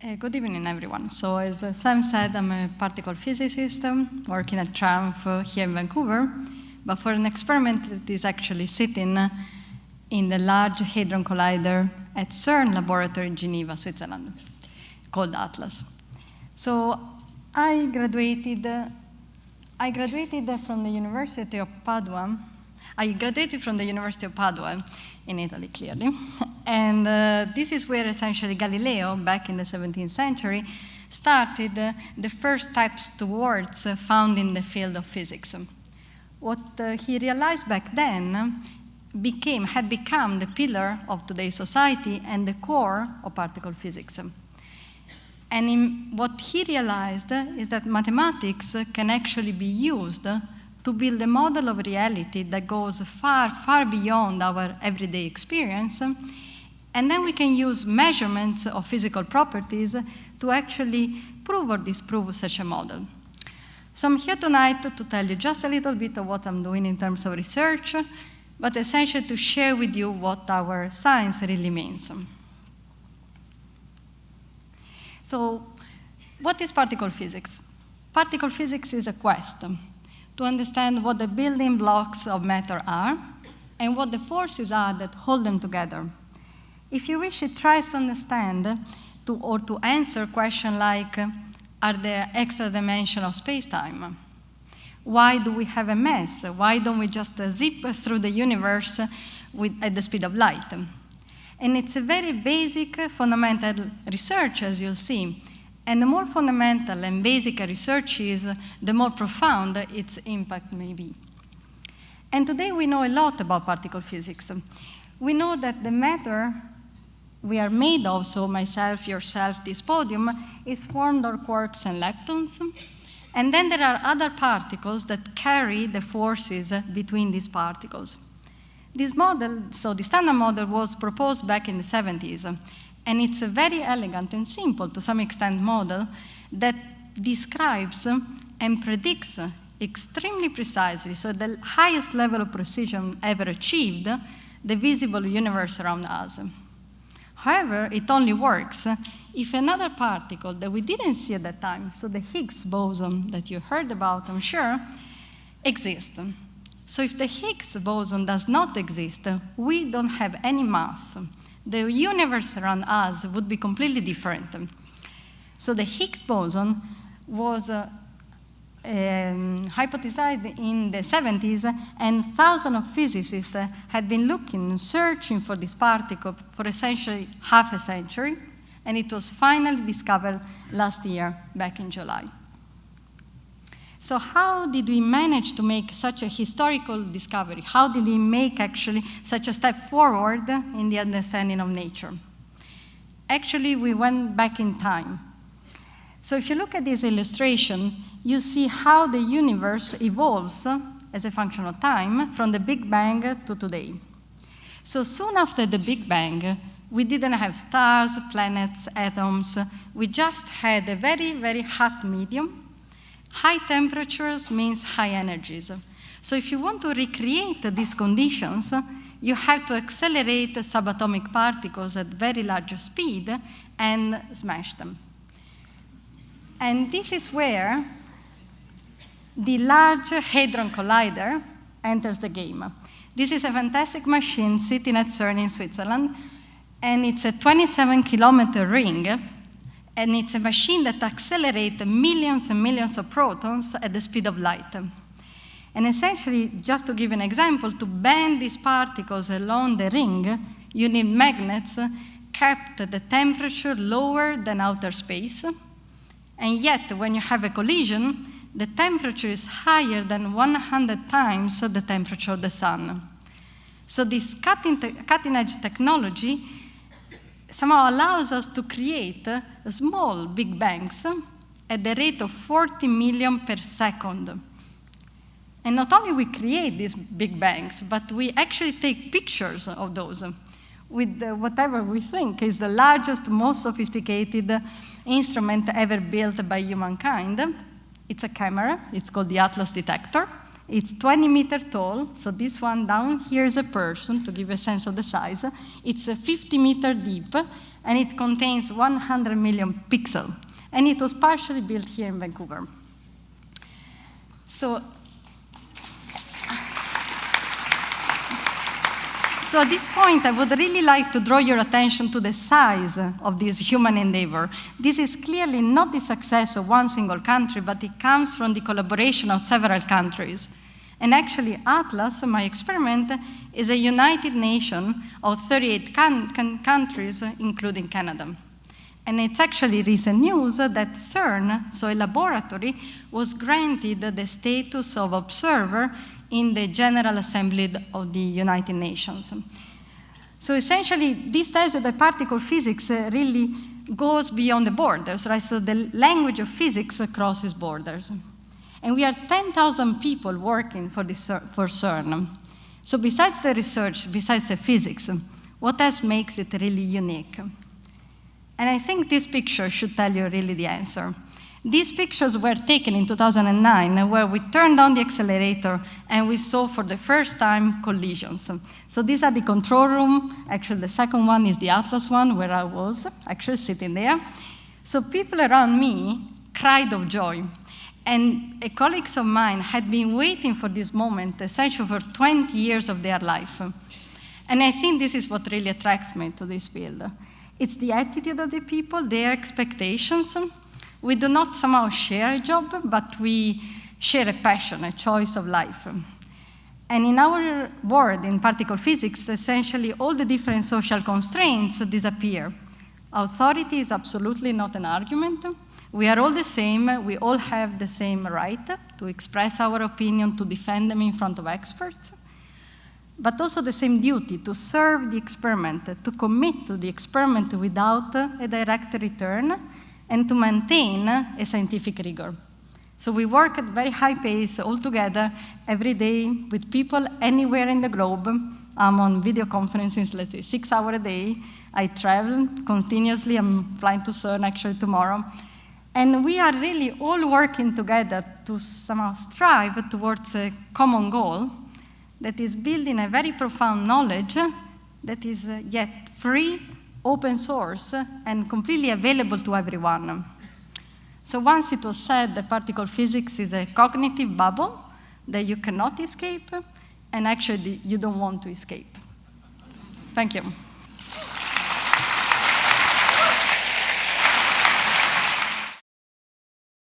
Good evening, everyone. So as Sam said, I'm a particle physicist working at TRAMF here in Vancouver, but for an experiment that is actually sitting in the Large Hadron Collider at CERN laboratory in Geneva, Switzerland, called ATLAS. So I graduated from the University of Padua. I graduated from the University of Padua in Italy, clearly. And this is where essentially Galileo, back in the 17th century, started the first steps towards found in the field of physics. What he realized back then had become the pillar of today's society and the core of particle physics. And what he realized is that mathematics can actually be used to build a model of reality that goes far, far beyond our everyday experience. And then we can use measurements of physical properties to actually prove or disprove such a model. So I'm here tonight to tell you just a little bit of what I'm doing in terms of research, but essentially to share with you what our science really means. So what is particle physics? Particle physics is a quest to understand what the building blocks of matter are and what the forces are that hold them together. If you wish, it tries to understand or to answer questions like, are there extra dimensions of space-time? Why do we have a mess? Why don't we just zip through the universe at the speed of light? And it's a very basic, fundamental research, as you'll see. And the more fundamental and basic a research is, the more profound its impact may be. And today we know a lot about particle physics. We know that the matter we are made of, so myself, yourself, this podium, is formed of quarks and leptons. And then there are other particles that carry the forces between these particles. This model, so the standard model, was proposed back in the 70s. And it's a very elegant and simple, to some extent, model that describes and predicts extremely precisely, so the highest level of precision ever achieved, the visible universe around us. However, it only works if another particle that we didn't see at that time, so the Higgs boson that you heard about, I'm sure, exists. So if the Higgs boson does not exist, we don't have any mass. The universe around us would be completely different. So the Higgs boson was hypothesized in the 70s, and thousands of physicists had been looking, searching for this particle for essentially half a century, and it was finally discovered last year, back in July. So how did we manage to make such a historical discovery? How did we make actually such a step forward in the understanding of nature? Actually, we went back in time. So if you look at this illustration, you see how the universe evolves as a function of time from the Big Bang to today. So soon after the Big Bang, we didn't have stars, planets, atoms. We just had a very, very hot medium. High temperatures means high energies. So if you want to recreate these conditions, you have to accelerate subatomic particles at very large speed and smash them. And this is where the Large Hadron Collider enters the game. This is a fantastic machine sitting at CERN in Switzerland, and it's a 27-kilometer ring, and it's a machine that accelerates millions and millions of protons at the speed of light. And essentially, just to give an example, to bend these particles along the ring, you need magnets kept at the temperature lower than outer space. And yet, when you have a collision, the temperature is higher than 100 times the temperature of the sun. So this cutting-edge technology somehow allows us to create small Big Bangs at the rate of 40 million per second. And not only we create these Big Bangs, but we actually take pictures of those with whatever we think is the largest, most sophisticated instrument ever built by humankind. It's a camera. It's called the ATLAS detector. It's 20 meters tall, so this one down here is a person, to give a sense of the size. It's 50 meters deep, and it contains 100 million pixels. And it was partially built here in Vancouver. So at this point, I would really like to draw your attention to the size of this human endeavor. This is clearly not the success of one single country, but it comes from the collaboration of several countries. And actually, Atlas, my experiment, is a united nation of 38 countries, including Canada. And it's actually recent news that CERN, so a laboratory, was granted the status of observer in the General Assembly of the United Nations. So essentially, this tells you that particle physics really goes beyond the borders, right? So the language of physics crosses borders. And we are 10,000 people working for CERN. So besides the research, besides the physics, what else makes it really unique? And I think this picture should tell you really the answer. These pictures were taken in 2009, where we turned on the accelerator and we saw for the first time collisions. So these are the control room. Actually, the second one is the Atlas one, where I was actually sitting there. So people around me cried of joy. And colleagues of mine had been waiting for this moment, essentially for 20 years of their life. And I think this is what really attracts me to this field. It's the attitude of the people, their expectations. We do not somehow share a job, but we share a passion, a choice of life. And in our world, in particle physics, essentially all the different social constraints disappear. Authority is absolutely not an argument. We are all the same. We all have the same right to express our opinion, to defend them in front of experts, but also the same duty to serve the experiment, to commit to the experiment without a direct return, and to maintain a scientific rigor. So we work at very high pace all together every day with people anywhere in the globe. I'm on video conferences, let's say 6 hours a day. I travel continuously. I'm flying to CERN actually tomorrow. And we are really all working together to somehow strive towards a common goal that is building a very profound knowledge that is yet free, open source, and completely available to everyone. So once it was said that particle physics is a cognitive bubble that you cannot escape, and actually you don't want to escape. Thank you.